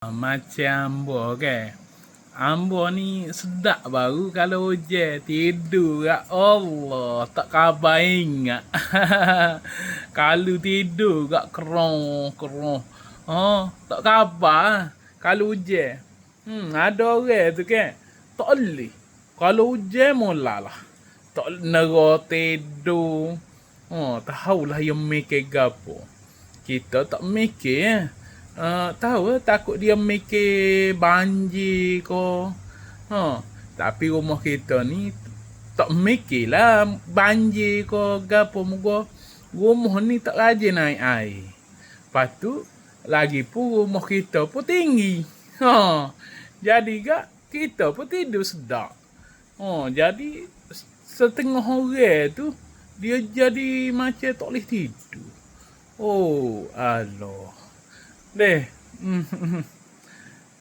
Macam ambo ke. Ambo ni sedap baru kalau hujan tidur ya Allah tak khabar ingat. Kalau tidur gak kerong. Oh, tak khabar kalau hujan. Ada orang tu kan. Tak boleh. Kalau hujan mulalah. Tak nera tidur. Oh, tahulah yang mikir gapo. Kita tak mikir. Tahu takut dia mikir banjir ko. Tapi rumah kita ni tak mikirlah banjir ko gapo muka. Rumah ni tak rajin naik air. Lepas tu lagi pun rumah kita pun tinggi. Jadi gak kita pun tidur sedap. Jadi setengah orang tu dia jadi macam tak boleh tidur. Oh, Allah. Deh.